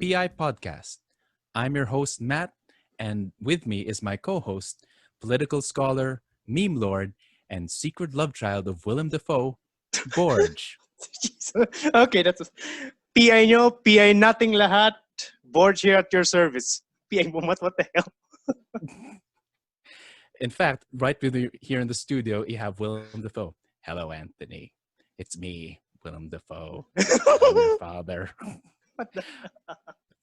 PI Podcast. I'm your host, Matt, and with me is my co host, political scholar, meme lord, and secret love child of Willem Dafoe, Borj. Okay, that's PI nyo, PI nating lahat. Borj here at your service. PI mo, what the hell? In fact, right with you here in the studio, you have Willem Dafoe. Hello, Anthony. It's me, Willem Dafoe. I'm your father.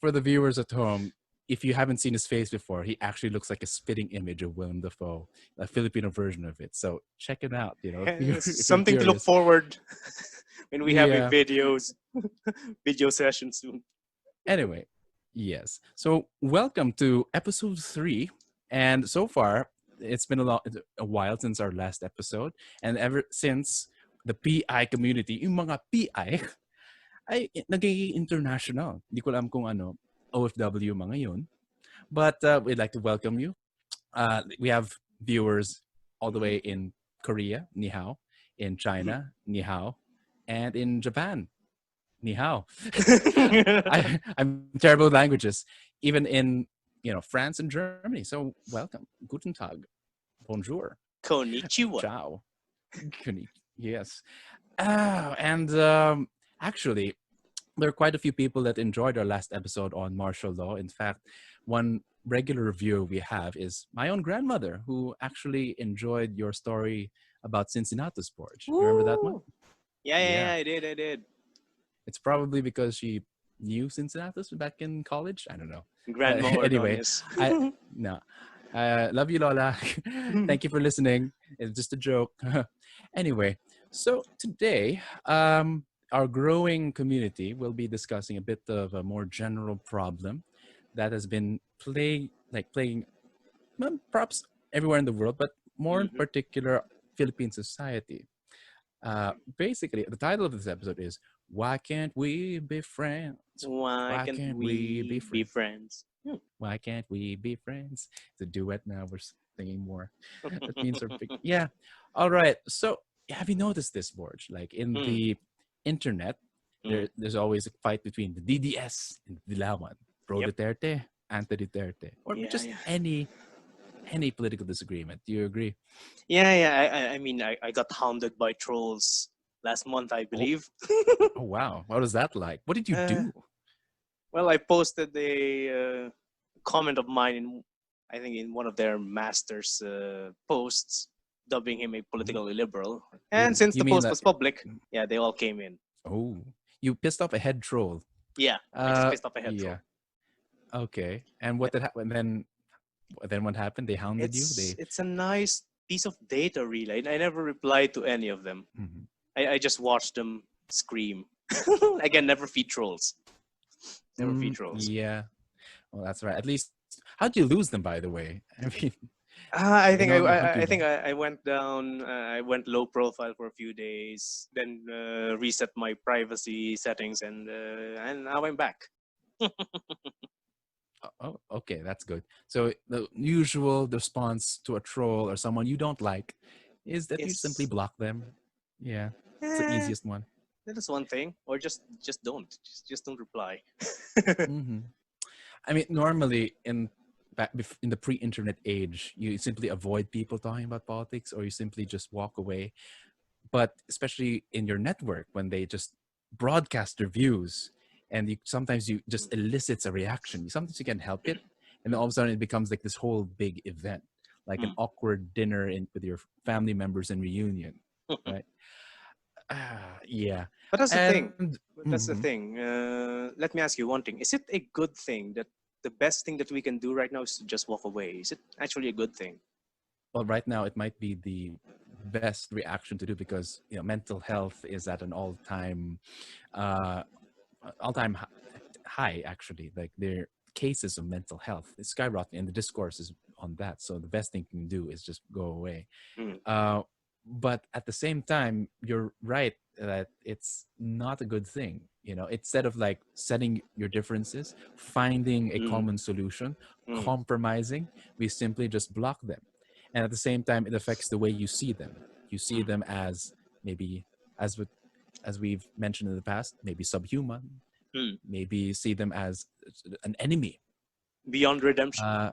For the viewers at home, if you haven't seen his face before, he actually looks like a spitting image of Willem Dafoe, a Filipino version of it. So check it out. If you're Something to look curious. forward when we have a Yeah. video session soon. Anyway, yes. So welcome to episode 3. And so far, it's been a while since our last episode. And ever since the PI community, yung mga PI, ay nagiging international. Hindi ko alam kung ano, OFW mga yun. But we'd like to welcome you. We have viewers all the way in Korea, ni hao, in China, ni hao, and in Japan, ni hao. I'm terrible with languages. Even in France and Germany. So welcome. Guten Tag. Bonjour. Konnichiwa. Ciao. Yes. And actually, there are quite a few people that enjoyed our last episode on martial law. In fact, one regular viewer we have is my own grandmother, who actually enjoyed your story about Cincinnati Borj. You remember that one? Yeah, I did. It's probably because she knew Cincinnati back in college. I don't know. Grandma Anyway, Ordonez. love you, Lola. Thank you for listening. It's just a joke. Anyway, so today, our growing community will be discussing a bit of a more general problem that has been plaguing perhaps everywhere in the world, but more in particular, Philippine society. Basically, the title of this episode is "Why Can't We Be Friends? Why can't we be friends? Why can't we be friends?" It's a duet now. We're singing more. That means we're big. Yeah. All right. So have you noticed this, Borj? Like in the internet, there's always a fight between the DDS and the Dilawan, pro Duterte, anti Duterte, or just any political disagreement. Do you agree? Yeah. I mean, I got hounded by trolls last month, I believe. Oh wow. What was that like? What did you do? Well, I posted a comment of mine in one of their masters' posts, dubbing him a political illiberal. And since You the mean post that- was public, they all came in. Oh, you pissed off a head troll. Yeah, I just pissed off a head troll. Okay. And what did happen then? Then what happened? They hounded you. It's a nice piece of data, really. I never replied to any of them. I just watched them scream. Again, never feed trolls. Never feed trolls. Yeah. Well, that's right. At least, how'd you lose them, by the way? I mean, I think normally hunt you I think down. I went down. I went low profile for a few days, then reset my privacy settings, and now I'm back. Oh, okay, that's good. So the usual response to a troll or someone you don't like is that you simply block them. Yeah, it's the easiest one. That is one thing, or just don't, just don't reply. I mean, normally in the pre-internet age, you simply avoid people talking about politics, or you simply just walk away. But especially in your network, when they just broadcast their views, and sometimes you just elicits a reaction. Sometimes you can't help it, and then all of a sudden it becomes like this whole big event, like an awkward dinner with your family members and reunion, right? Yeah. But that's the thing. And That's the thing. Let me ask you one thing: is it a good thing that the best thing that we can do right now is to just walk away? Is it actually a good thing? well, right now it might be the best reaction to do because mental health is at an all-time high. Actually, like their cases of mental health is skyrocketing, and the discourse is on that. So the best thing you can do is just go away. But at the same time, you're right that it's not a good thing. Instead of like setting your differences, finding a common solution, compromising, we simply just block them. And at the same time, it affects the way you see them. You see them as maybe, as we've mentioned in the past, maybe subhuman, maybe see them as an enemy, Beyond redemption. uh,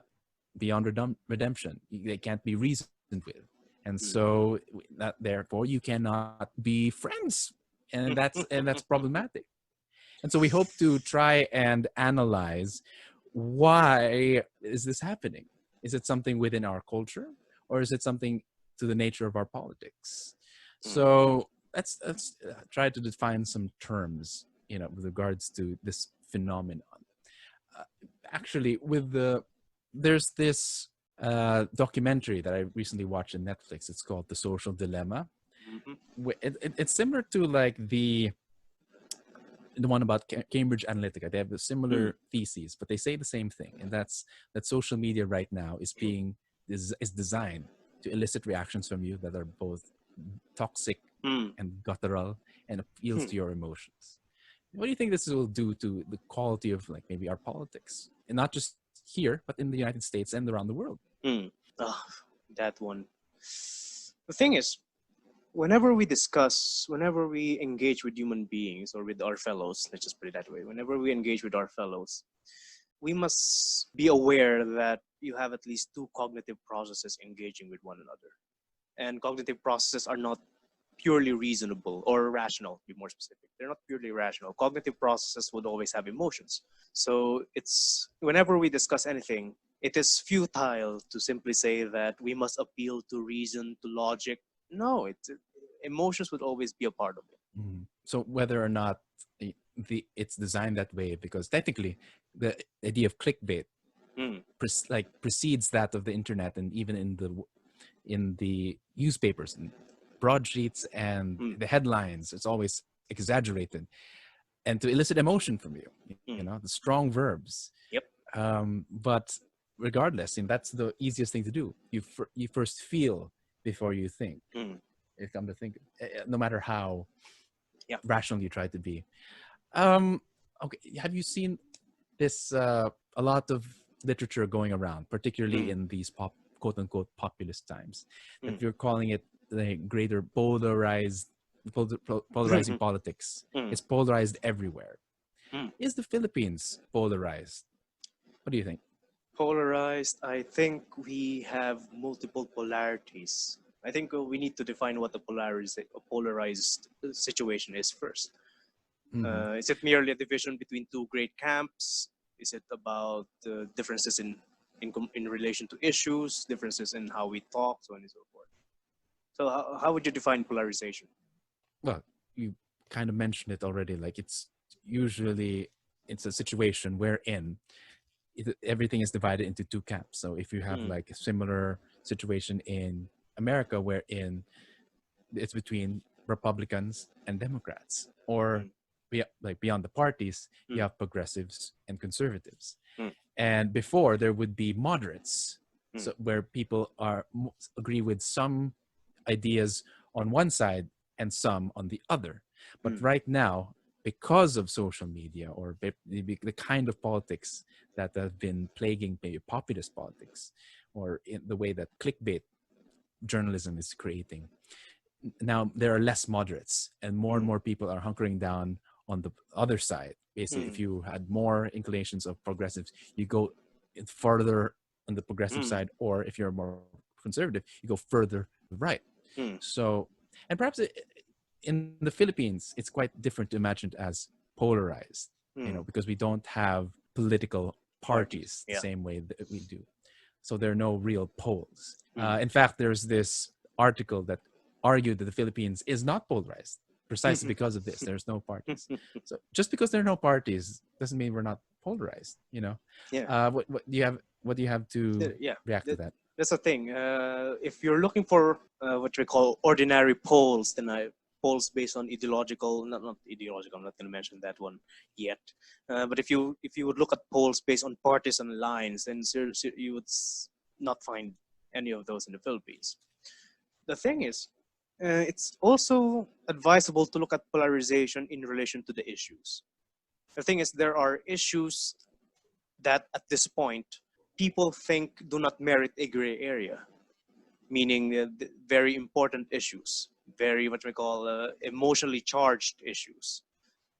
beyond redemption. They can't be reasoned with. And Mm. so that, therefore you cannot be friends. And that's problematic. And so we hope to try and analyze, why is this happening? Is it something within our culture, or is it something to the nature of our politics? Mm. So let's try to define some terms, with regards to this phenomenon. Uh, Actually, there's this documentary that I recently watched on Netflix. It's called The Social Dilemma. Mhm. It's similar to like the one about Cambridge Analytica. They have a Mm. similar theses, but they say the same thing, and that's that social media right now is designed to elicit reactions from you that are both toxic Mm. and guttural and appeals Mm. to your emotions. What do you think this will do to the quality of like maybe our politics, and not just here, but in the United States and around the world? Mm. Ah, that one. The thing is, whenever we engage with human beings or with our fellows, let's just put it that way, whenever we engage with our fellows, we must be aware that you have at least two cognitive processes engaging with one another. And cognitive processes are not purely reasonable or rational, to be more specific. They're not purely rational. Cognitive processes would always have emotions. So it's whenever we discuss anything, it is futile to simply say that we must appeal to reason, to logic. No, emotions would always be a part of it. So whether or not it's designed that way, because technically the idea of clickbait Mm. precedes that of the internet, and even in the newspapers and broadsheets and Mm. the headlines, it's always exaggerated and to elicit emotion from you. Mm. The strong verbs. Yep. But regardless, and that's the easiest thing to do. You first feel before you think. Mm. If come to think, no matter how Yeah. rational you try to be. Um, okay, have you seen this? A lot of literature going around, particularly Mm. in these quote unquote populist times, that Mm. you're calling it the greater polarizing politics. Mm. It's polarized everywhere. Mm. Is the Philippines polarized? What do you think? Polarized, I think we have multiple polarities. I think we need to define what a polarized situation is first. Hmm. Is it merely a division between two great camps? Is it about differences in relation to issues, differences in how we talk, so on and so forth? So how would you define polarization? Well, you kind of mentioned it already. Like it's a situation wherein everything is divided into two camps. So if you have Mm. like a similar situation in America, wherein it's between Republicans and Democrats, or Mm. like beyond the parties, you Mm. have progressives and conservatives. Mm. And before there would be moderates, Mm. so where people agree with some ideas on one side and some on the other. But Mm. right now, because of social media or the kind of politics that have been plaguing maybe populist politics, or in the way that clickbait journalism is creating, now there are less moderates and Mm. more people are hunkering down on the other side. Basically, if Mm. you had more inclinations of progressives, you go further on the progressive Mm. side, or if you're more conservative, you go further to the right. Mm. So, and perhaps in the Philippines, it's quite different to imagine it as polarized, Mm. because we don't have political Parties, parties the yeah. same way that we do. So there are no real poles. Mm. In fact, there's this article that argued that the Philippines is not polarized precisely because of this. There's no parties. So just because there are no parties doesn't mean we're not polarized. Yeah. What do you have to Yeah. react to that? That's the thing. If you're looking for what we call ordinary polls, then polls based on ideological, not ideological. I'm not going to mention that one yet. But if you would look at polls based on partisan lines, then you would not find any of those in the Philippines. The thing is, it's also advisable to look at polarization in relation to the issues. The thing is, there are issues that at this point people think do not merit a gray area, meaning very important issues, very what we call emotionally charged issues.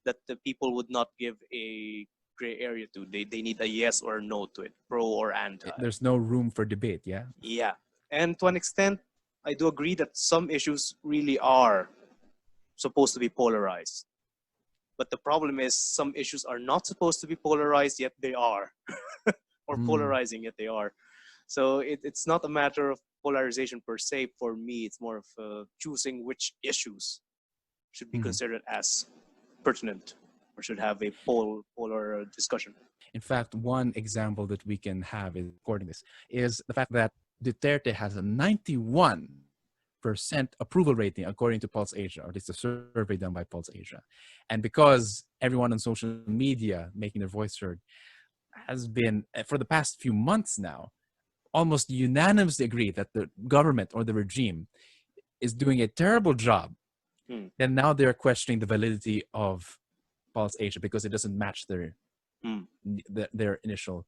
that the people would not give a gray area to. They need a yes or a no to it, pro or anti. There's no room for debate. Yeah. Yeah. And to an extent, I do agree that some issues really are supposed to be polarized. But the problem is some issues are not supposed to be polarized, yet they are. Or Mm, polarizing, yet they are. So it's not a matter of polarization per se. For me, it's more of choosing which issues should be mhm. considered as pertinent or should have a polar discussion. In fact, one example that we can have is recording this is the fact that Duterte has a 91% approval rating according to Pulse Asia, or at least a survey done by Pulse Asia. And because everyone on social media making their voice heard has been, for the past few months now, almost unanimously agree that the government or the regime is doing a terrible job, Hmm. then now they're questioning the validity of Pulse Asia because it doesn't match Hmm. their initial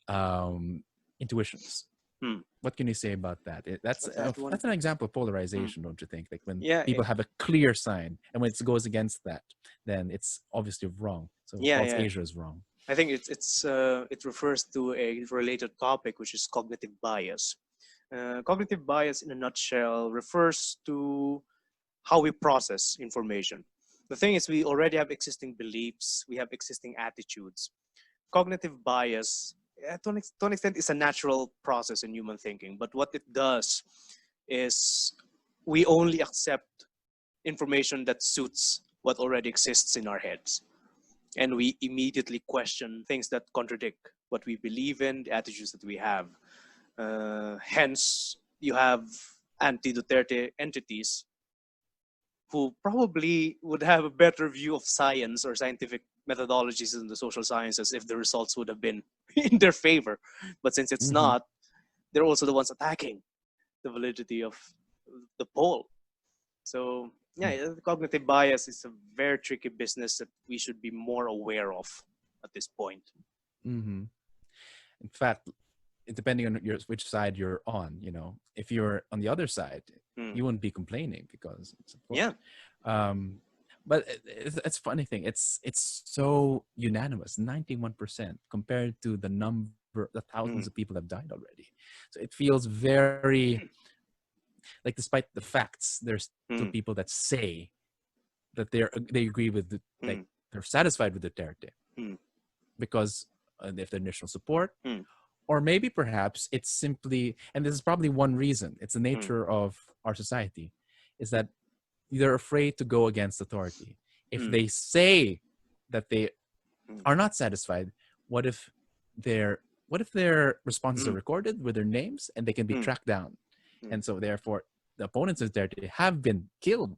um, intuitions. Hmm. What can you say about that? But that one, That's an example of hmm. polarization, don't you think? Like when Yeah, people have a clear sign, and when it goes against that, then it's obviously wrong. So yeah, Pulse yeah. Asia is wrong. I think it refers to a related topic, which is cognitive bias. Cognitive bias, in a nutshell, refers to how we process information. The thing is, we already have existing beliefs, we have existing attitudes. Cognitive bias, to an extent, is a natural process in human thinking. But what it does is we only accept information that suits what already exists in our heads. And we immediately question things that contradict what we believe in, the attitudes that we have. Hence, you have anti Duterte entities who probably would have a better view of science or scientific methodologies in the social sciences if the results would have been in their favor. But since it's Hmm. not, they're also the ones attacking the validity of the poll. So, yeah, cognitive bias is a very tricky business that we should be more aware of at this point. Mm-hmm. In fact, depending on which side you're on, if you're on the other side, Mm. you wouldn't be complaining because it's of Yeah. course. Um, but it's a funny thing. It's so unanimous, 91% compared to the thousands of Mm. people that have died already. So it feels very like, despite the facts, there's still Mm. people that say that they agree with like Mm. they're satisfied with Duterte Mm. because they have the initial support. Mm. Or maybe perhaps it's simply, and this is probably one reason, it's the Mm. nature of our society, is that they're afraid to go against authority. If Mm. they say that they Mm. are not satisfied, what if their responses are Mm. recorded with their names and they can be Mm. tracked down? Mm. And so therefore the opponents of Duterte have been killed.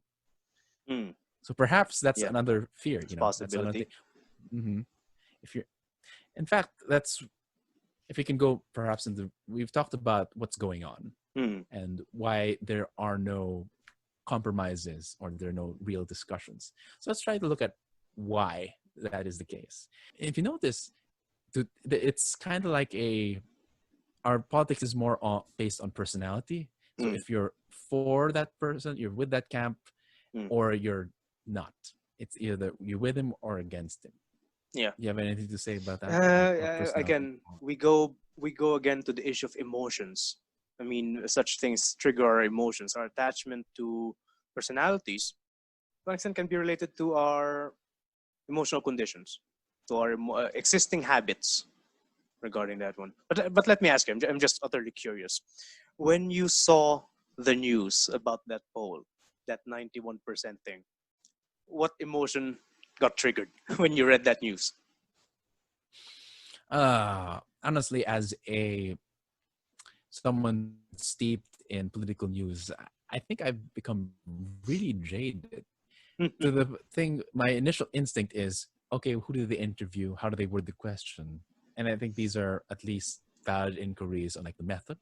Mm. So perhaps that's Yeah, another fear, it's a that's another possibility. thing. Hmm. If you're, in fact, that's, if we can go perhaps into, we've talked about what's going on Mm. and why there are no compromises or there are no real discussions. So let's try to look at why that is the case. If you notice, it's kind of like our politics is more based on personality. So Mm. if you're for that person, you're with that camp, Mm. or you're not. It's either you're with him or against him. Yeah. You have anything to say about that? About personality? Again, we go again to the issue of emotions. I mean, such things trigger our emotions. Our attachment to personalities, to an extent, can be related to our emotional conditions, to our existing habits regarding that one. But let me ask you, I'm just utterly curious. When you saw the news about that poll, that 91% thing, what emotion got triggered when you read that news? Honestly, as a someone steeped in political news, I think I've become really jaded. To the thing, my initial instinct is, okay, who do they interview? How do they word the question? And I think these are at least valid inquiries on like the method.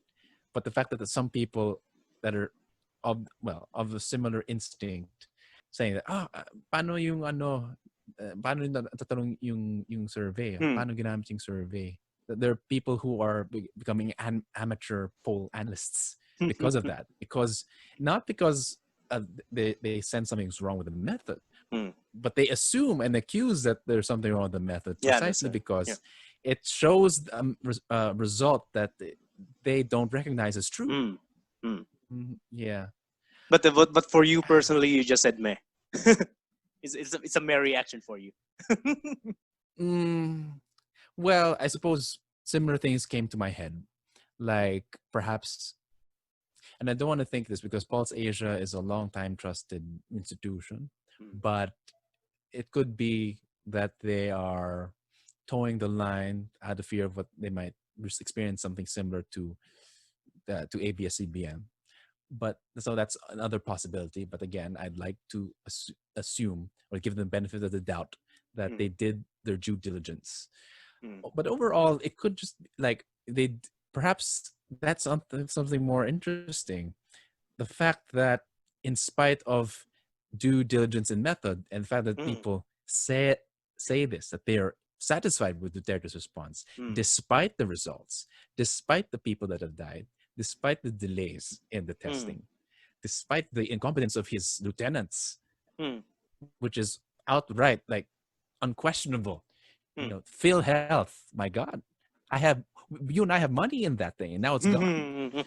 But the fact that there's some people that are of a similar instinct saying that, paano yung paano yung tatanong yung survey? Hmm. Paano ginamit yung survey? That there are people who are becoming amateur poll analysts because of that. Because not because they sense something's wrong with the method, Mm. but they assume and accuse that there's something wrong with the method Yeah, that's precisely right. Yeah. because it shows a result that they don't recognize as true. Mm. Mm. Yeah. But for you personally, you just said meh. It's a meh reaction for you. Mm, well, I suppose similar things came to my head, like perhaps, and I don't want to think this because Pulse Asia is a long time trusted institution, Mm. but it could be that they are towing the line out of fear of what they might experience something similar to ABS-CBN. But so that's another possibility. But again, I'd like to assume or give them the benefit of the doubt that Mm. they did their due diligence. Mm. But overall, it could just like perhaps that's something more interesting. The fact that in spite of due diligence and method, and the fact that Mm. people say this, that they are satisfied with Duterte's response, Mm. despite the results, despite the people that have died, despite the delays in the Mm. testing, despite the incompetence of his lieutenants, Mm. which is outright like unquestionable. Mm. Phil Health, my God, you and I have money in that thing, and now it's gone.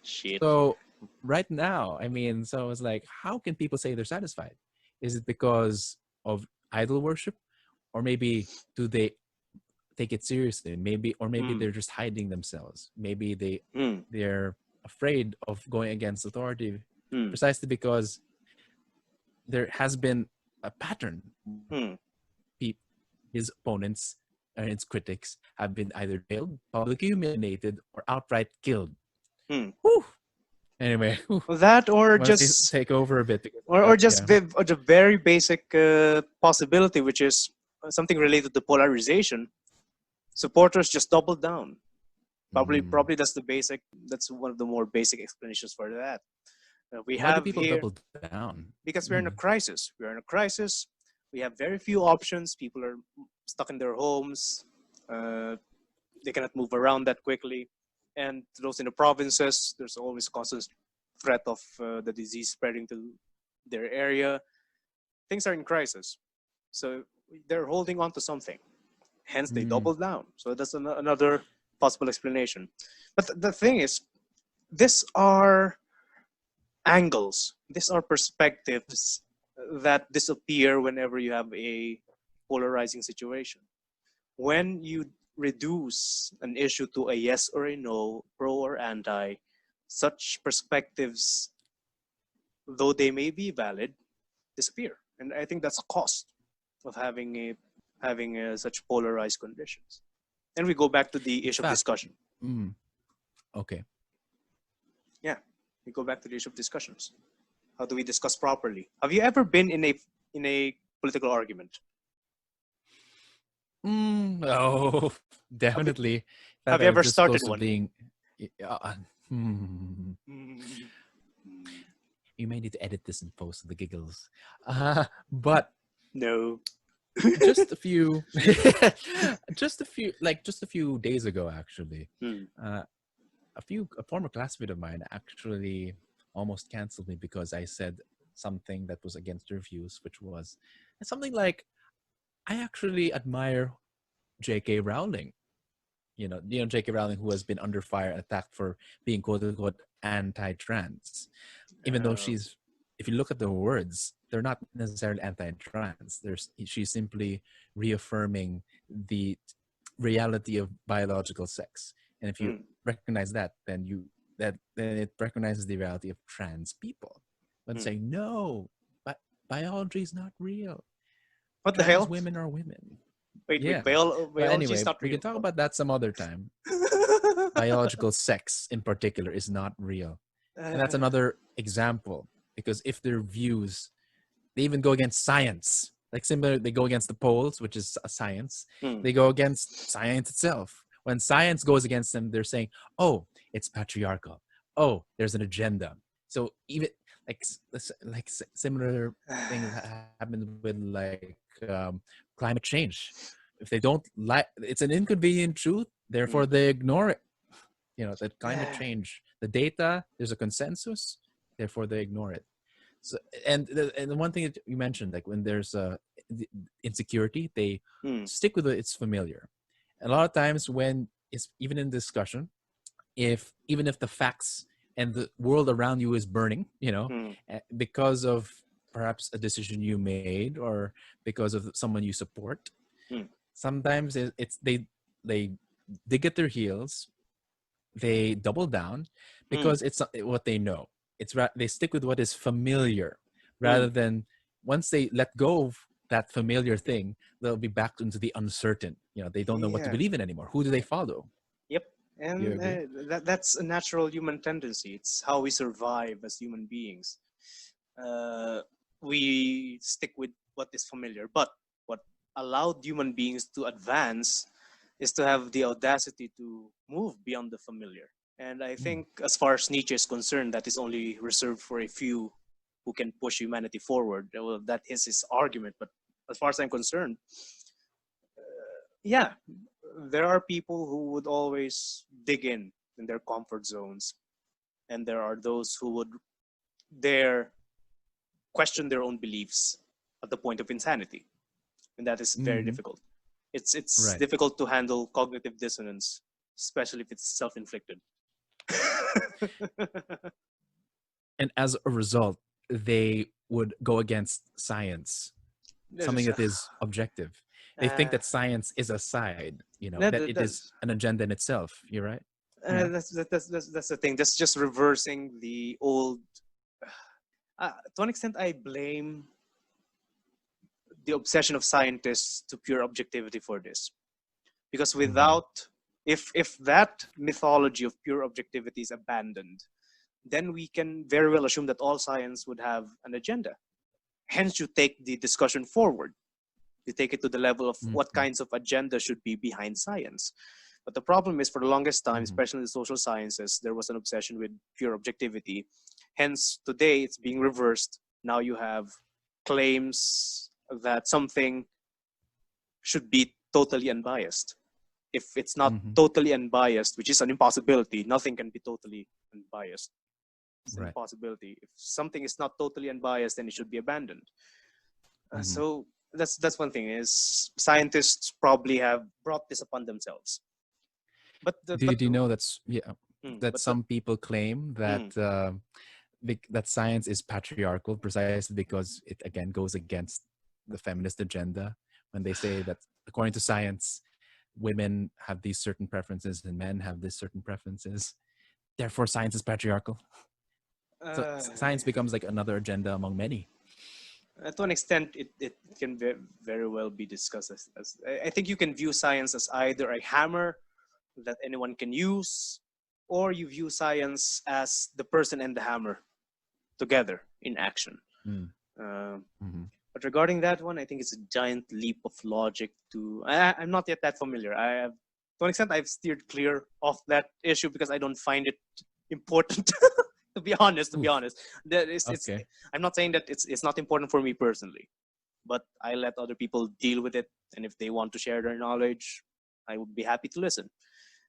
Shit. So right now, I mean, so it's like, how can people say they're satisfied? Is it because of idol worship, or maybe do they take it seriously? Maybe Mm. they're just hiding themselves. Maybe Mm. they're afraid of going against authority, Mm. precisely because there has been a pattern. Mm. His opponents and his critics have been either jailed, publicly humiliated, or outright killed. Mm. Whew. Anyway, That or I'm gonna just take over a bit because or just yeah. or the very basic possibility, which is something related to polarization. Supporters just double down. Mm. Probably that's the basic. That's one of the more basic explanations for that. We Why do have people here double down? because we're in a crisis. We're in a crisis. We have very few options. People are stuck in their homes. Uh, they cannot move around that quickly. And those in the provinces, there's always constant threat of the disease spreading to their area. Things are in crisis. So they're holding on to something. Hence, they Mm. double down. So that's another possible explanation. But the thing is, these are angles, these are perspectives that disappear whenever you have a polarizing situation. When you reduce an issue to a yes or a no, pro or anti, such perspectives, though they may be valid, disappear. And I think that's a cost of having such polarized conditions. And we go back to the In issue of fact, discussion. okay. Yeah, we go back to the issue of discussions. How do we discuss properly? Have you ever been in a political argument? Oh, Have you, definitely. In fact, have I you was ever this close started to one? being. Hmm. Mm. You may need to edit this and post the giggles. But No. just a few, just a few days ago, actually, Mm. uh, a former classmate of mine actually almost canceled me because I said something that was against their views, which was something like, I actually admire J.K. Rowling. J.K. Rowling, who has been under fire and attacked for being quote unquote anti-trans, even though Uh, if you look at the words, they're not necessarily anti-trans. She's simply reaffirming the reality of biological sex, and if you mm. recognize that, then it recognizes the reality of trans people. But Mm. saying no, but biology is not real. What the Trans hell? women are women. Wait. Yeah. But Biology is anyway, not we can real. talk about that some other time. Biological sex in particular is not real. And that's Uh, another example, because if their views, they even go against science, like similar, they go against the poles, which is a science. mm. They go against science itself. When science goes against them, they're saying, oh, it's patriarchal. Oh, there's an agenda. So even similar things happen with climate change. If they don't like, it's an inconvenient truth, therefore Mm. they ignore it. That climate change, the data, there's a consensus, therefore they ignore it. So, and the one thing that you mentioned, like when there's insecurity, they Mm, stick with it's familiar. And a lot of times when it's even in discussion, if even if the facts and the world around you is burning, mm, because of perhaps a decision you made or because of someone you support, mm, sometimes it's they dig at their heels, they double down mm, because it's not what they know. They stick with what is familiar rather mm. than once they let go of that familiar thing, they'll be back into the uncertain. They don't know what to Yeah. believe in anymore. Who do they follow? Yep. You And agree? that's a natural human tendency. It's how we survive as human beings. Uh, we stick with what is familiar. But what allowed human beings to advance is to have the audacity to move beyond the familiar. And I Mm. think, as far as Nietzsche is concerned, that is only reserved for a few who can push humanity forward. Well, that is his argument. But as far as I'm concerned, yeah, there are people who would always dig in their comfort zones, and there are those who would dare question their own beliefs at the point of insanity, and that is very Hmm. difficult. It's Right. difficult to handle cognitive dissonance, especially if it's self-inflicted. And as a result, they would go against science, something There's, that is objective. They think uh, that science is a side, that that, it is that's, an agenda in itself. You're right. Yeah. that's the thing. That's just reversing the old. To an extent, I blame the obsession of scientists to pure objectivity for this, because Hmm. without, if that mythology of pure objectivity is abandoned, then we can very well assume that all science would have an agenda. Hence, you take the discussion forward. You take it to the level of what Hmm. kinds of agenda should be behind science. But the problem is, for the longest time, Hmm. especially in the social sciences, there was an obsession with pure objectivity. Hence, today it's being reversed. Now you have claims that something should be totally unbiased. If it's not Hmm. totally unbiased, which is an impossibility, nothing can be totally unbiased. It's an Right. impossibility. If something is not totally unbiased, then it should be abandoned. Hmm. So that's one thing, is scientists probably have brought this upon themselves. But the Do, but do you know that but the some people claim that mm, that science is patriarchal precisely because it again goes against the feminist agenda when they say that according to science, women have these certain preferences and men have these certain preferences. Therefore, science is patriarchal. So uh, science becomes like another agenda among many. to an extent, it can very well be discussed as I think you can view science as either a hammer that anyone can use, or you view science as the person and the hammer together in action. Mm. Uh, Hmm. but regarding that one, I think it's a giant leap of logic to. I'm not yet that familiar. To an extent, I've steered clear of that issue because I don't find it important. To be Oof. honest, that is, it's. Okay. I'm not saying that it's not important for me personally, but I let other people deal with it, and if they want to share their knowledge, I would be happy to listen.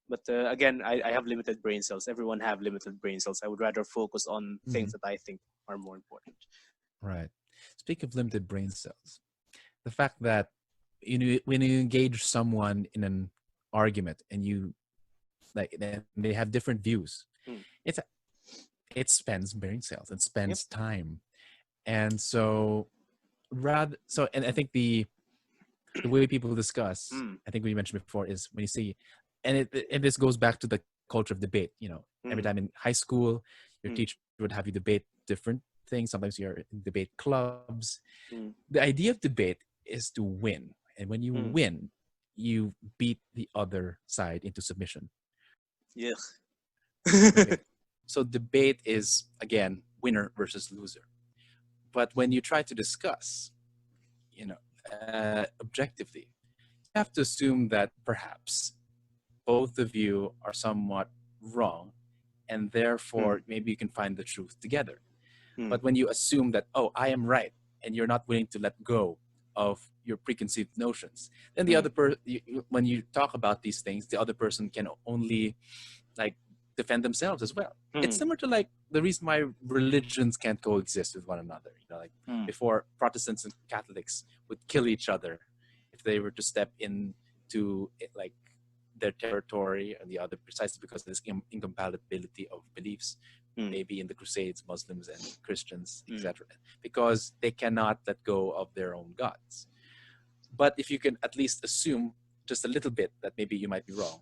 But again, I have limited brain cells. Everyone have limited brain cells. I would rather focus on Hmm. things that I think are more important. Right. Speak of limited brain cells, the fact that when you engage someone in an argument and you like they have different views, Hmm. it's it spends brain cells, it Yep. spends time, and so and I think the way people discuss, Hmm. I think we mentioned before, is when you see, and this goes back to the culture of debate. Every Hmm. time in high school, your Hmm. teacher would have you debate different things. Sometimes you're in debate clubs. Hmm. The idea of debate is to win, and when you Hmm. win, you beat the other side into submission. Yeah. Okay, so debate is again winner versus loser. But when you try to discuss, objectively, you have to assume that perhaps both of you are somewhat wrong, and Hmm. therefore maybe you can find the truth together. Hmm. But when you assume that, oh, I am right, and you're not willing to let go of your preconceived notions, then the Hmm. other person, when you talk about these things, the other person can only like defend themselves as well. Hmm. It's similar to like the reason why religions can't coexist with one another. You know, like before Protestants and Catholics would kill each other if they were to step into like their territory and the other, precisely because of this incompatibility of beliefs. Maybe in the Crusades, Muslims and Christians, etc., because they cannot let go of their own gods. But if you can at least assume just a little bit that maybe you might be wrong,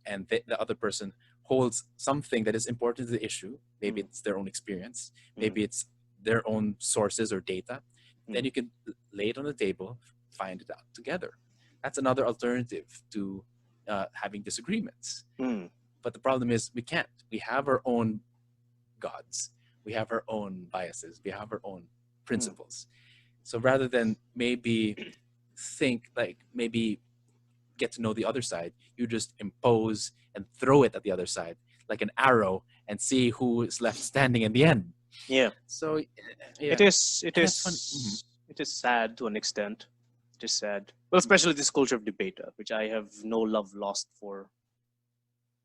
and the other person holds something that is important to the issue, maybe it's their own experience, maybe it's their own sources or data, then you can lay it on the table, find it out together. That's another alternative to having disagreements. But the problem is we can't. We have our own gods. We have our own biases. We have our own principles. So rather than maybe think like maybe get to know the other side, you just impose and throw it at the other side like an arrow and see who is left standing in the end. Yeah. So It is sad to an extent. It is sad. Well, especially this culture of debate, which I have no love lost for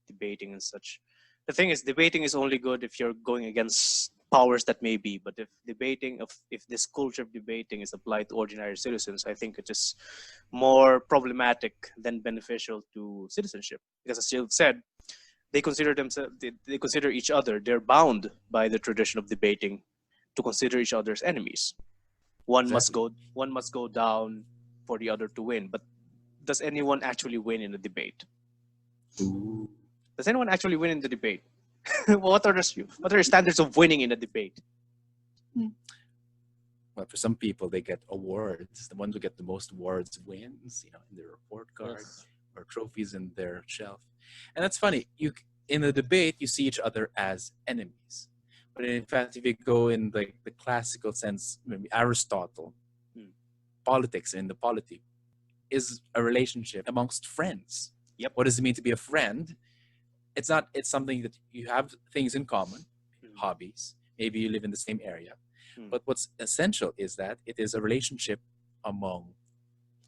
debating and such. The thing is, debating is only good if you're going against powers that may be. But if this culture of debating is applied to ordinary citizens, I think it is more problematic than beneficial to citizenship. Because as you've said, they consider themselves, they consider each other. They're bound by the tradition of debating to consider each other's enemies. One must go down for the other to win. But does anyone actually win in a debate? Ooh. Does anyone actually win in the debate? What are your standards of winning in a debate? Well, for some people, they get awards. The ones who get the most awards wins, you know, in their report card or trophies in their shelf. And that's funny. In a debate, you see each other as enemies. But in fact, if you go in like the classical sense, maybe Aristotle, politics in the polity is a relationship amongst friends. Yep. What does it mean to be a friend? It's something that you have things in common, hobbies. Maybe you live in the same area. But what's essential is that it is a relationship among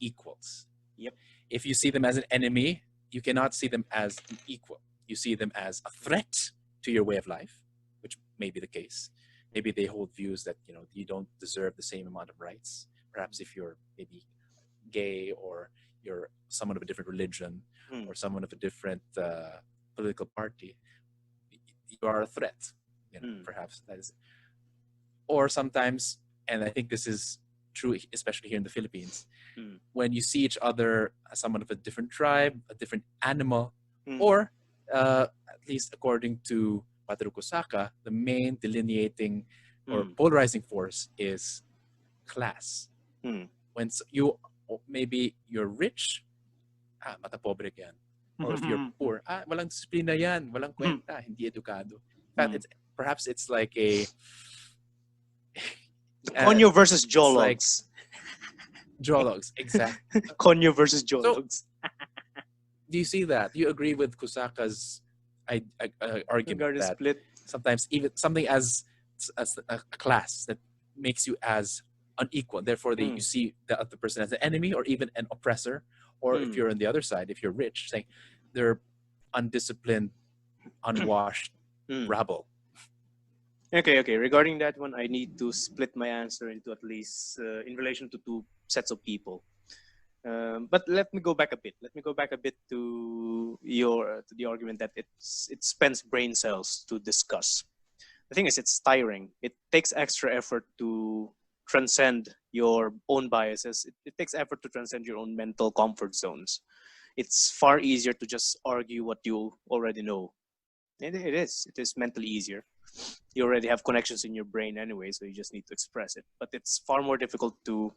equals. Yep. If you see them as an enemy, you cannot see them as an equal. You see them as a threat to your way of life, which may be the case. Maybe they hold views that, you know, you don't deserve the same amount of rights. Perhaps if you're maybe gay or you're someone of a different religion or someone of a different political party, you are a threat. You know, perhaps that is. Or sometimes, and I think this is true, especially here in the Philippines, when you see each other as someone of a different tribe, a different animal, or at least according to Wataru Kusaka, the main delineating or polarizing force is class. When maybe you're rich, mata pobre yan. Or if you're poor, walang disiplina yan, walang kwenta, hindi edukado. In fact, perhaps it's like a Conyo versus Jologs. Like Jologs, exactly. Conyo versus Jologs. So, do you see that? Do you agree with Kusaka's argument that split? Sometimes even something as a class that makes you as unequal, therefore you see the other person as an enemy or even an oppressor, or if you're on the other side, if you're rich, saying they're undisciplined, unwashed rabble. Okay. Regarding that one, I need to split my answer into at least in relation to two sets of people. But let me go back a bit. To the argument that it spends brain cells to discuss. The thing is, it's tiring. It takes extra effort to transcend your own biases. It takes effort to transcend your own mental comfort zones. It's far easier to just argue what you already know. And it is mentally easier. You already have connections in your brain anyway, so you just need to express it. But it's far more difficult to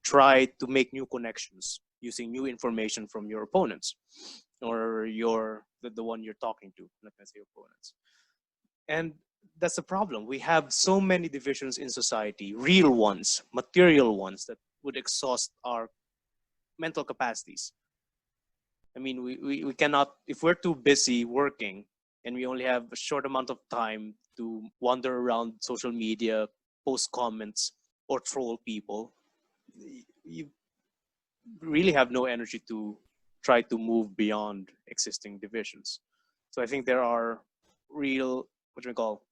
try to make new connections using new information from your opponents or the one you're talking to. I'm not going to say opponents. And that's the problem. We have so many divisions in society, real ones, material ones, that would exhaust our mental capacities. I mean, we cannot, if we're too busy working and we only have a short amount of time to wander around social media, post comments, or troll people, you really have no energy to try to move beyond existing divisions. So I think there are real, what do we call,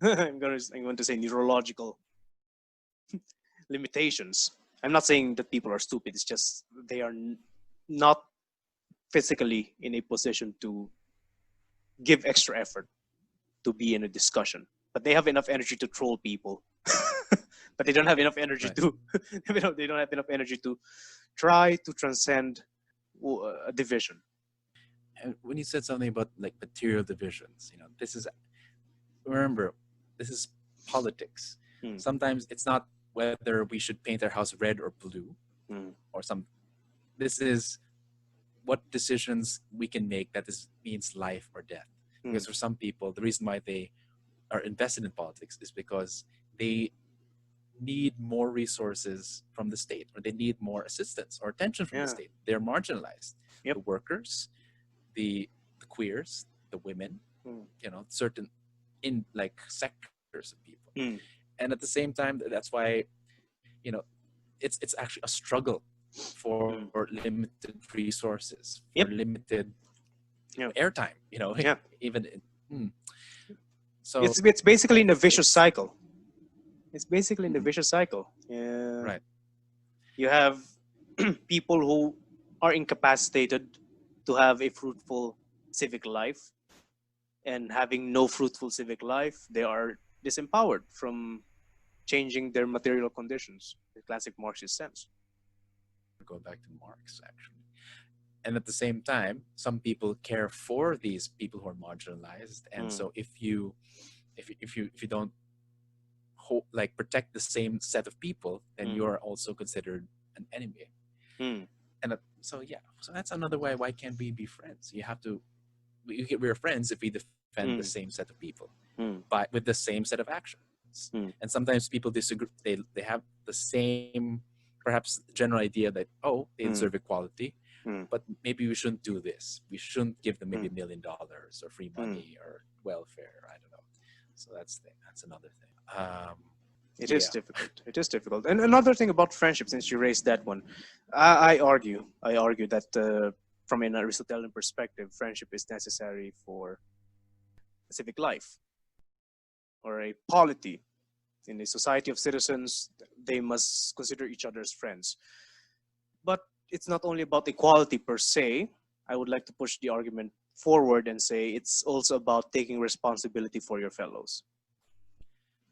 I'm going to say neurological limitations. I'm not saying that people are stupid. It's just they are not physically in a position to give extra effort to be in a discussion, but they have enough energy to troll people. But they don't have enough energy Right. to they don't have enough energy to try to transcend a division. And when you said something about like material divisions, this is, remember, this is politics. Mm, Sometimes it's not whether we should paint our house red or blue mm, or some. This is what decisions we can make that means life or death. mm, Because for some people, the reason why they are invested in politics is because they need more resources from the state, or they need more assistance or attention from the yeah. state. They're marginalized. Yep. The workers, the queers, the women, Mm, certain in like sectors of people. mm, And at the same time, that's why, it's actually a struggle for mm. limited resources, for Yep. limited Yeah. airtime, Yeah. even so It's basically in a vicious it's cycle. It's basically in a mm, vicious cycle. Yeah. right. You have people who are incapacitated to have a fruitful civic life, and having no fruitful civic life, they are disempowered from changing their material conditions, the classic Marxist sense. Go back to Marx, actually. And at the same time, some people care for these people who are marginalized, and Mm, so if you don't like protect the same set of people, then mm, you're also considered an enemy. mm, And so yeah, so that's another way. Why can't we be friends? You have to. We're friends if we defend the same mm, set of people, mm, but with the same set of actions. And mm, sometimes people disagree. They have the same, perhaps general idea that, oh, they deserve mm, equality, mm, but maybe we shouldn't do this. We shouldn't give them maybe mm, $1 million or free mm. money or welfare. I don't know. So that's another thing. It is Yeah. difficult. It is difficult. And another thing about friendship, since you raised that one, I argue that from an Aristotelian perspective, friendship is necessary for a civic life or a polity. In a society of citizens, they must consider each other as friends. But it's not only about equality per se. I would like to push the argument forward and say it's also about taking responsibility for your fellows.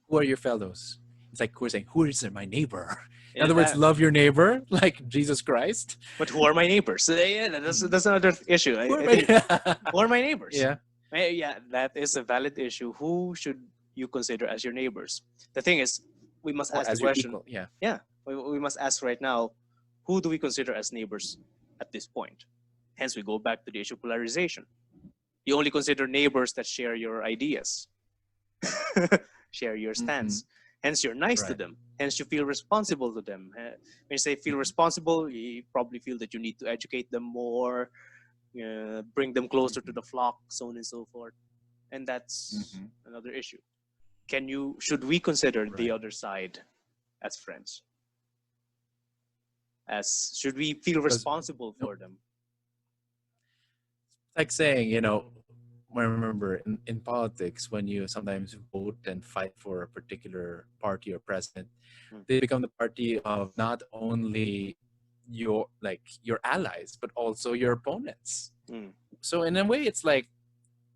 Who are your fellows? It's like we're saying, who is my neighbor? In Yeah, other words, that. love your neighbor like Jesus Christ. But who are my neighbors? Yeah, that's Hmm. that's another issue. Who are I think my who are my neighbors? yeah. Yeah, that is a valid issue. Who should you consider as your neighbors? The thing is, we must Or ask the as your question. equal. Yeah. Yeah, we must ask right now, who do we consider as neighbors at this point? Hence, we go back to the issue of polarization. You only consider neighbors that share your ideas, share your Mm-hmm. stance. Hence, you're nice to Right. them. Hence, you feel responsible to them. When you say feel Mm-hmm. responsible, you probably feel that you need to educate them more, bring them closer to Mm-hmm. the flock, so on and so forth. And that's Mm-hmm. another issue. Should we consider the Right. other side as friends? Should we feel Because responsible for them? like saying, remember in politics, when you sometimes vote and fight for a particular party or president, Mm, they become the party of not only your allies, but also your opponents. mm, So in a way, it's like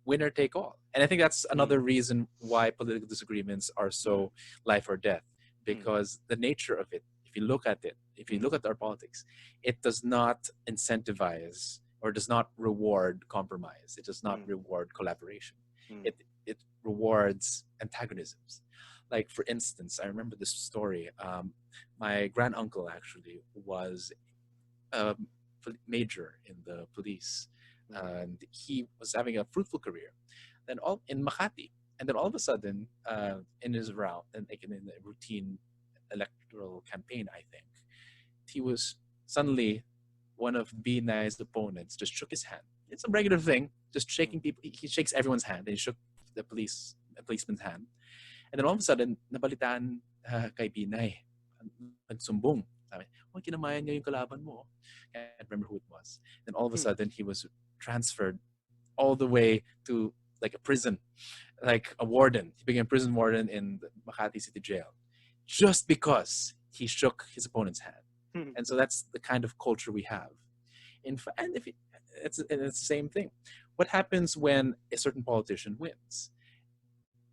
winner take all. And I think that's mm, another reason why political disagreements are mm, so life or death, mm, because the nature of it, if you look at it, if you mm, look at our politics, it does not incentivize or does not reward compromise. It does not mm, reward collaboration. mm, It rewards antagonisms. Like for instance, I remember this story. My grand uncle actually was a major in the police, mm, and he was having a fruitful career. Then all in Makati, and then all of a sudden, in his route and like in a routine electoral campaign, I think he was suddenly one of B Nice's opponents just shook his hand. It's a regular thing, just mm, shaking people. He shakes everyone's hand. And he shook the policeman's hand, and then all of a sudden, nabalitaan kay Binay. Nagsumbong. Sabi, oh, kinamayan niya yung kalaban mo. Can't remember who it was. Then all of a mm, sudden, he was transferred all the way to like a prison, like a warden. He became a prison warden in the Makati City Jail just because he shook his opponent's hand. And so that's the kind of culture we have. And if it's the same thing. What happens when a certain politician wins?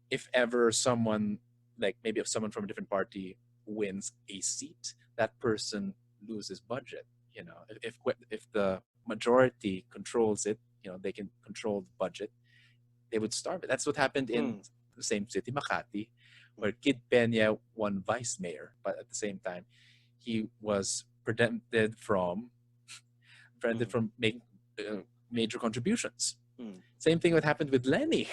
If ever someone, like maybe if someone from a different party wins a seat, that person loses budget. You know, if the majority controls it, you know, they can control the budget. They would starve it. That's what happened in the same city, Makati, where Kid Peña won vice mayor, but at the same time, he was prevented from making major contributions. Same thing what happened with Lenny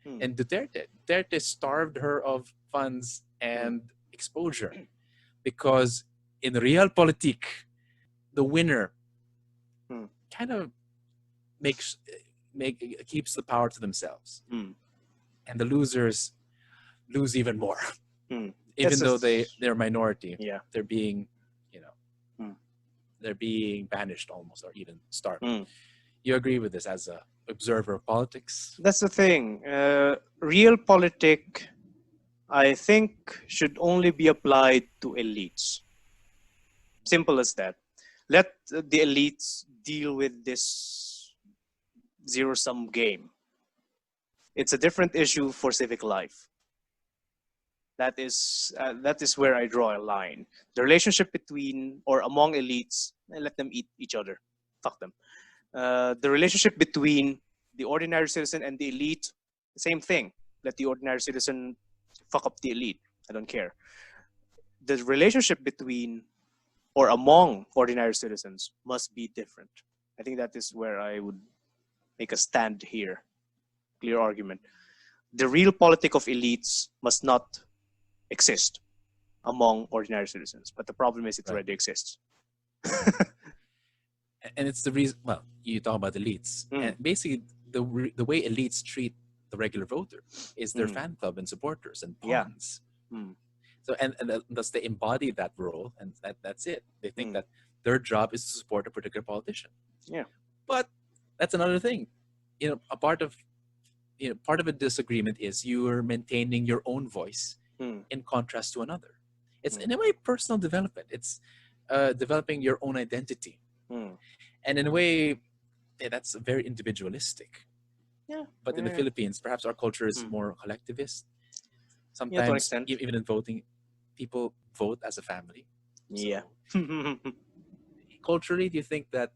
and Duterte. Duterte starved her of funds and exposure because in realpolitik, the winner kind of keeps the power to themselves, and the losers lose even more. Even though they're a minority, they're being, you know, they're being banished almost, or even starved. You agree with this as a observer of politics? That's the thing. Realpolitik, I think, should only be applied to elites. Simple as that. Let the elites deal with this zero-sum game. It's a different issue for civic life. That is where I draw a line. The relationship between or among elites, let them eat each other. Fuck them. The relationship between the ordinary citizen and the elite, same thing. Let the ordinary citizen fuck up the elite. I don't care. The relationship between or among ordinary citizens must be different. I think that is where I would make a stand here. Clear argument. The realpolitik of elites must not exist among ordinary citizens, but the problem is it already exists. And it's the reason. Well, you talk about elites, and basically the way elites treat the regular voter is their fan club and supporters and pawns. So and thus they embody that role, and that's it. They think that their job is to support a particular politician. Yeah, but that's another thing. You know, part of a disagreement is you are maintaining your own voice in contrast to another. It's in a way personal development. It's developing your own identity, and in a way that's very individualistic. Yeah. But in the Philippines, perhaps our culture is more collectivist. Sometimes, even in voting, people vote as a family. Yeah. So, culturally, do you think that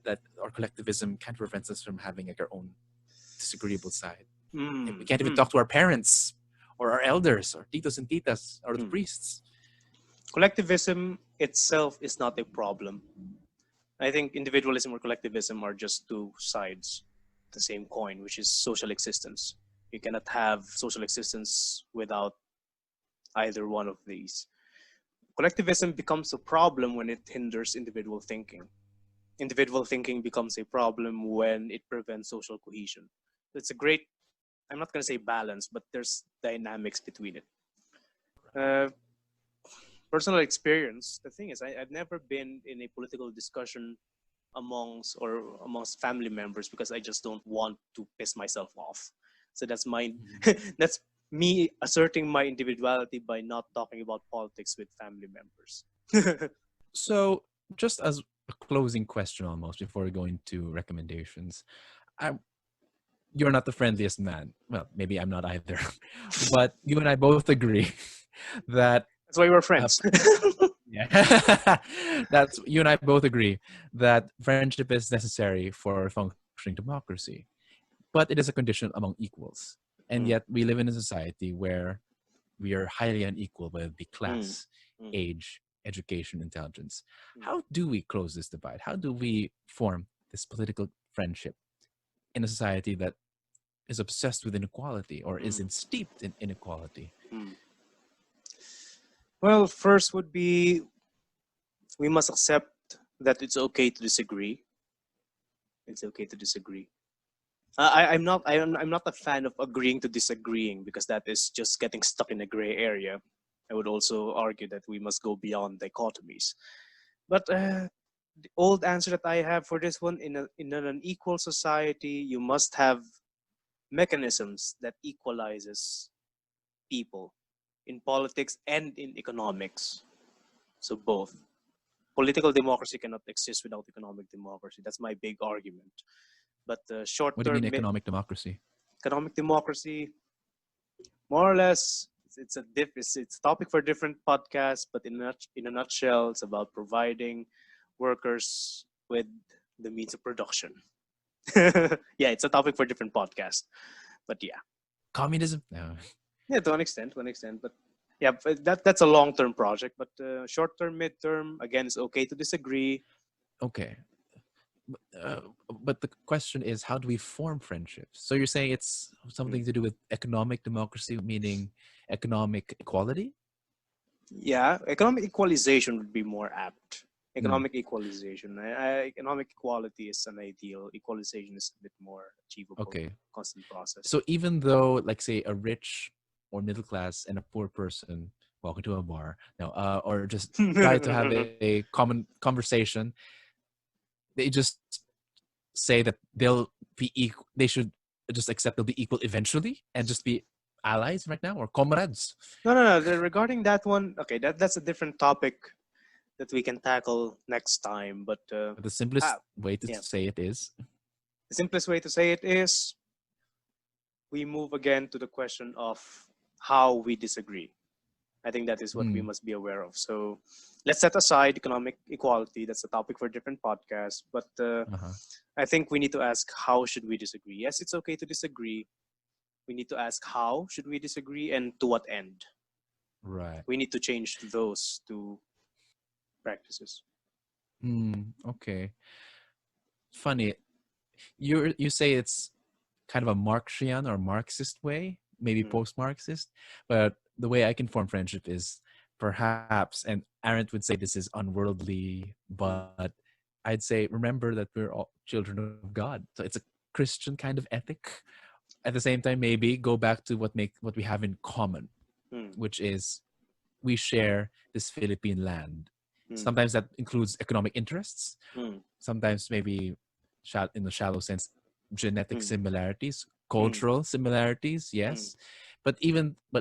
that our collectivism kind of prevents us from having like our own disagreeable side? We can't even talk to our parents or our elders or titos and titas or the priests. Collectivism itself is not a problem. I think individualism or collectivism are just two sides of the same coin, which is social existence. You cannot have social existence without either one of these. Collectivism becomes a problem when it hinders individual thinking. Individual thinking becomes a problem when it prevents social cohesion. It's a great, I'm not going to say balance, but there's dynamics between it. Personal experience, the thing is, I've never been in a political discussion amongst family members because I just don't want to piss myself off. So that's that's me asserting my individuality by not talking about politics with family members. So just as a closing question almost before we go into recommendations, you're not the friendliest man. Well, maybe I'm not either. But you and I both agree that that's why we're friends. Yeah. That's you and I both agree that friendship is necessary for functioning democracy, but it is a condition among equals. And yet we live in a society where we are highly unequal, whether it be class, age, education, intelligence. How do we close this divide? How do we form this political friendship in a society that is obsessed with inequality or is steeped in inequality? Well, first would be we must accept that it's okay to disagree. It's okay to disagree. I'm not a fan of agreeing to disagreeing because that is just getting stuck in a gray area. I would also argue that we must go beyond dichotomies. But the old answer that I have for this one, in an unequal society, you must have mechanisms that equalizes people in politics and in economics. So both. Political democracy cannot exist without economic democracy. That's my big argument. But What do you mean short-term economic democracy? economic democracy, more or less, it's a topic for different podcasts. But in a nutshell, it's about providing workers with the means of production. Yeah, it's a topic for different podcasts. But yeah, Communism? No. yeah, to an extent, But yeah, but that's a long-term project. But short-term, mid-term, again, it's okay to disagree. Okay. Uh, but the question is, how do we form friendships? So you're saying it's Mm. something to do with economic democracy, meaning economic equality? Yeah, economic equalization would be more apt. Hmm. Economic equalization. Economic equality is an ideal. Equalization is a bit more achievable. Okay. Constant process. So even though, like, say, a rich or middle class and a poor person walk into a bar now, or just try to have a common conversation, they just say that they'll be equal. They should just accept they'll be equal eventually and just be allies right now or comrades. No. Regarding that one, okay, that's a different topic that we can tackle next time. But But the simplest ah, way to yeah, say it is, the simplest way to say it is we move again to the question of how we disagree. I think that is what we mm, must be aware of. So let's set aside economic equality. That's a topic for a different podcast. But uh-huh, I think we need to ask, how should we disagree? Yes, it's okay to disagree. We need to ask, how should we disagree and to what end? right. We need to change those two practices. Okay. Funny. You say it's kind of a Marxian or Marxist way, maybe Mm, post-Marxist, but the way I can form friendship is perhaps, and Arendt would say this is unworldly, mm, but I'd say remember that we're all children of God. So it's a Christian kind of ethic. At the same time, maybe go back to what we have in common, mm, which is we share this Philippine land. mm, Sometimes that includes economic interests. mm, Sometimes maybe in the shallow sense, genetic mm, similarities, mm, cultural similarities, mm, yes. But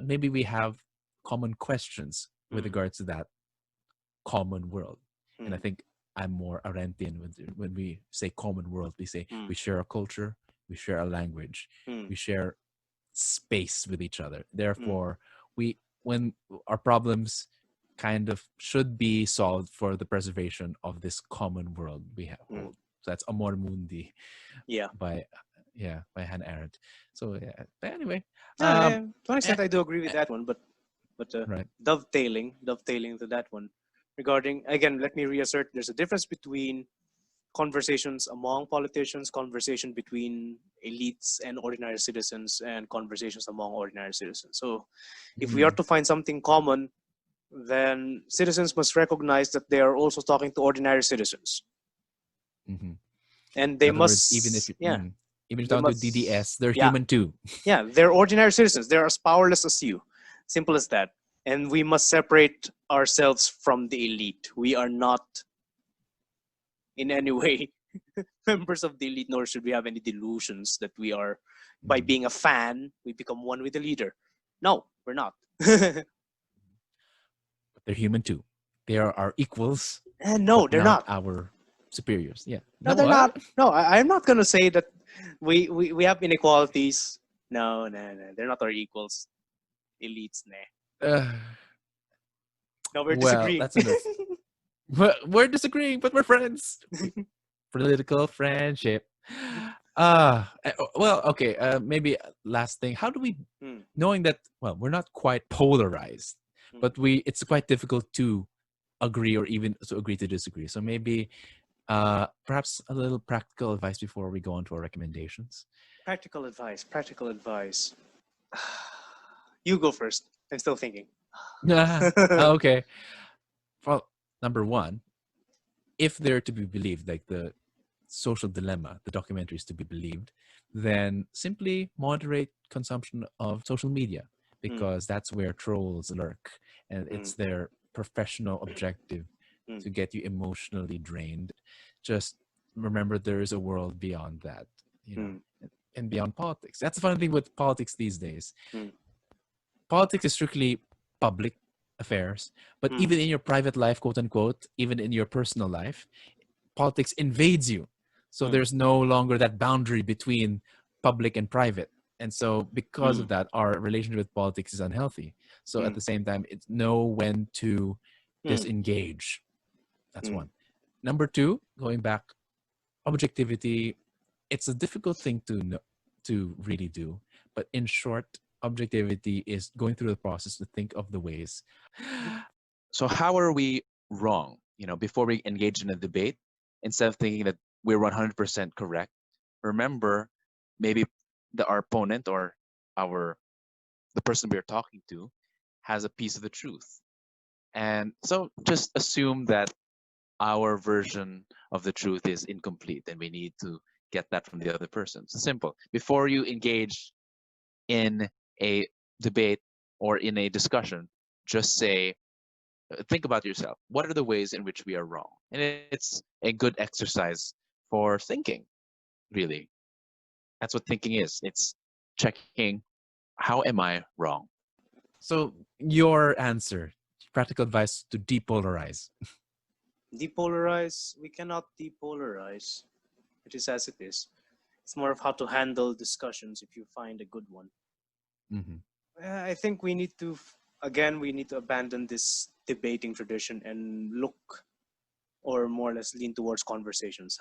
maybe we have common questions with mm, regards to that common world. And I mm, think I'm more Arendtian when we say common world. We say mm, we share a culture, we share a language, mm, we share space with each other. mm, Therefore, we when our problems kind of should be solved for the preservation of this common world we mm. hold. So that's Amor Mundi Yeah. by by Hannah Arendt. So yeah, but anyway, Yeah, um, yeah. To an eh, extent, I do agree with eh, that one. But right. dovetailing to that one. Regarding again, let me reassert: there's a difference between conversations among politicians, conversation between elites and ordinary citizens, and conversations among ordinary citizens. So, if we are Mm, to find something common, then citizens must recognize that they are also talking to ordinary citizens, hmm. and In they other words, must, yeah, even if they you're talking to must, DDS, they're yeah, human too. yeah, they're ordinary citizens. They're as powerless as you. Simple as that. And we must separate ourselves from the elite. We are not in any way members of the elite, nor should we have any delusions that we are, by Mhm. being a fan, we become one with the leader. No, we're not. And But they're human too. They are our equals, no, but they're not not. our superiors. Yeah. No, No, they're what? not. No, I'm not going to say that we have inequalities. No. They're not our equals. Elites, nah. Uh, No, we're well, disagreeing. that's enough. We're disagreeing, but we're friends. Political friendship. Well, okay. Maybe last thing. How do we, Hmm, knowing that, well, we're not quite polarized, hmm. but it's quite difficult to agree or even to agree to disagree. So maybe perhaps a little practical advice before we go on to our recommendations. Practical advice. Practical advice. You go first. I'm still thinking. Okay. Well, number one, if they're to be believed, like the social dilemma, the documentary is to be believed, then simply moderate consumption of social media Hmm, because that's where trolls lurk and hmm, it's their professional objective mm, to get you emotionally drained. Just remember there is a world beyond that, you know, mm, and beyond politics. That's the funny thing with politics these days. mm, Politics is strictly public affairs, but mm, even in your private life, quote unquote, even in your personal life, politics invades you. So mm, there's no longer that boundary between public and private. And so because of mm, that, our relationship with politics is unhealthy. So at mm, the same time, it's know when to mm, disengage. That's mm. one. Number two, going back, objectivity, it's a difficult thing to know, to really do. But in short, objectivity is going through the process to think of the ways. So how are we wrong? You know, before we engage in a debate, instead of thinking that we're 100% correct, remember maybe our opponent or our the person we're talking to has a piece of the truth. And so just assume that our version of the truth is incomplete and we need to get that from the other person. It's simple. Before you engage in a debate or in a discussion, just say, think about yourself. What are the ways in which we are wrong? And it's a good exercise for thinking, really. That's what thinking is. It's checking, how am I wrong? So your answer, practical advice to depolarize. Depolarize, we cannot depolarize. It is as it is. It's more of how to handle discussions if you find a good one. Hmm. I think we need to, again, we need to abandon this debating tradition and look or more or less lean towards conversations.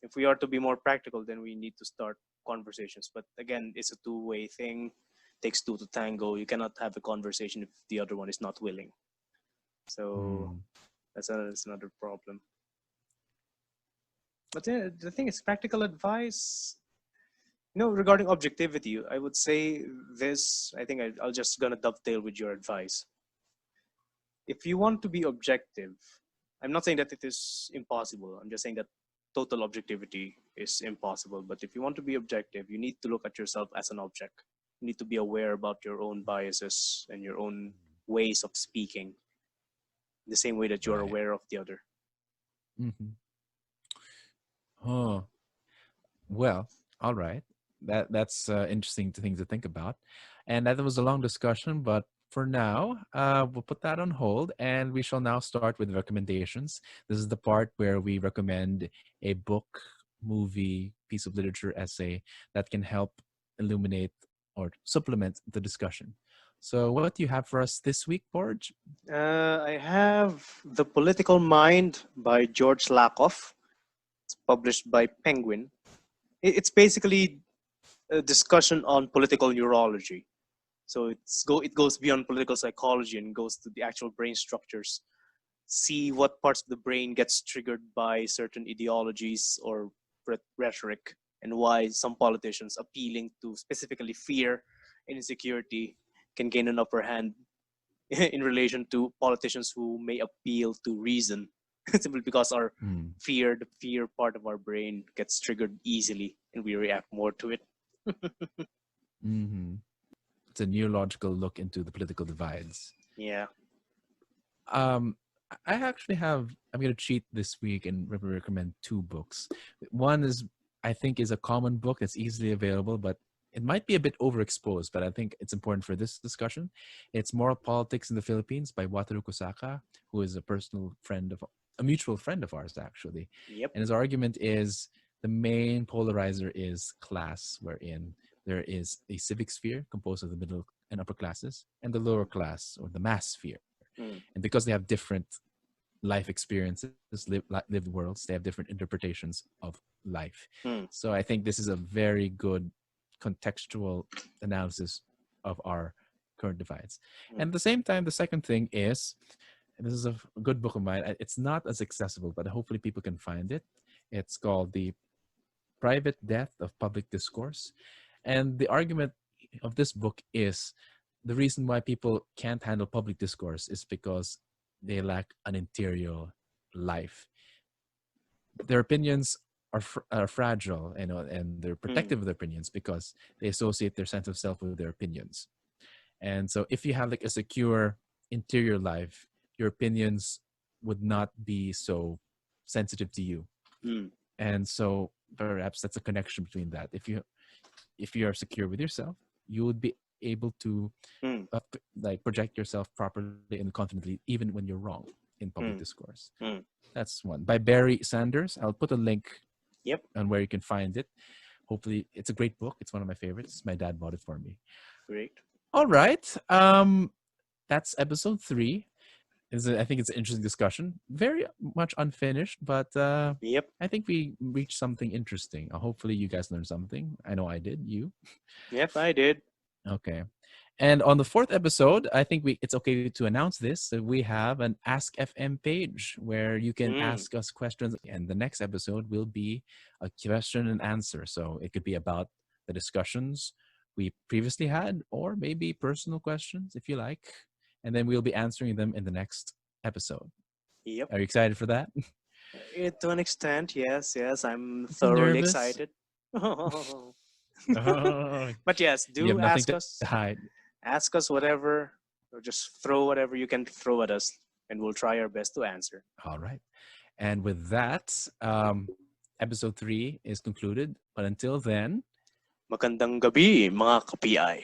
If we are to be more practical, then we need to start conversations. But again, it's a two-way thing. Takes two to tango. You cannot have a conversation if the other one is not willing. So Mm. that's another problem. But yeah, the thing is, practical advice. Regarding objectivity, I would say this. I think I'll just gonna dovetail with your advice. If you want to be objective, I'm not saying that it is impossible. I'm just saying that total objectivity is impossible. But if you want to be objective, you need to look at yourself as an object. You need to be aware about your own biases and your own ways of speaking, the same way that you're Right. aware of the other. Hmm. Oh, well, all right. That's interesting thing to think about, and that was a long discussion. But for now, we'll put that on hold, and we shall now start with recommendations. This is the part where we recommend a book, movie, piece of literature, essay that can help illuminate or supplement the discussion. So, what do you have for us this week, Borj? I have The Political Mind by George Lakoff. It's published by Penguin. It's basically a discussion on political neurology. So it goes beyond political psychology and goes to the actual brain structures. See what parts of the brain gets triggered by certain ideologies or rhetoric, and why some politicians appealing to specifically fear and insecurity can gain an upper hand in relation to politicians who may appeal to reason simply because Mm. the fear part of our brain gets triggered easily and we react more to it. Hmm. It's a neurological look into the political divides. Yeah. Um, I actually have. I'm going to cheat this week and recommend two books. One is, I think, is a common book that's easily available, but it might be a bit overexposed. But I think it's important for this discussion. It's Moral Politics in the Philippines by Wataru Kusaka, who is a personal friend of a mutual friend of ours, actually. Yep. And his argument is the main polarizer is class, wherein there is a civic sphere composed of the middle and upper classes, and the lower Mm, class or the mass sphere. mm, And because they have different life experiences, lived worlds, they have different interpretations of life. mm, So I think this is a very good contextual analysis of our current divides. mm, And at the same time, the second thing is, and this is a good book of mine. It's not as accessible, but hopefully people can find it. It's called The Private Death of Public Discourse. And the argument of this book is the reason why people can't handle public discourse is because they lack an interior life. Their opinions are fragile, and they're mm, protective of their opinions because they associate their sense of self with their opinions. And so if you have like a secure interior life, your opinions would not be so sensitive to you. Mm. And so perhaps that's a connection between that. If you are secure with yourself, you would be able to Mm. like project yourself properly and confidently, even when you're wrong in public Mm. discourse. Mm. That's one by Barry Sanders. I'll put a link Yep. on where you can find it. Hopefully, it's a great book. It's one of my favorites. My dad bought it for me. Great. All right. That's episode 3. I think it's an interesting discussion. Very much unfinished, but Yep. I think we reached something interesting. Hopefully, you guys learned something. I know I did. You? Yep, I did. Okay. And on the 4th episode, I think it's okay to announce this. So we have an Ask FM page where you can ask us questions. And the next episode will be a question and answer. So it could be about the discussions we previously had, or maybe personal questions if you like. And then we'll be answering them in the next episode. Yep. Are you excited for that? To an extent, yes. I'm So thoroughly nervous. excited. Oh, But yes, you have do nothing ask to us. hide. Ask us whatever, or just throw whatever you can throw at us, and we'll try our best to answer. All right. And with that, episode 3 is concluded. But until then, Magandang gabi, mga ka-PI.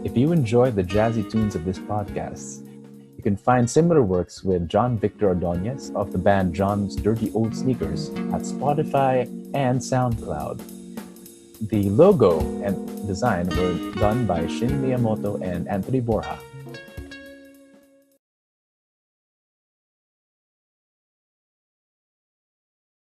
if you enjoy the jazzy tunes of this podcast, you can find similar works with John Victor Ordonez of the band John's Dirty Old Sneakers at Spotify and SoundCloud. The logo and design were done by Shin Miyamoto and Anthony Borja.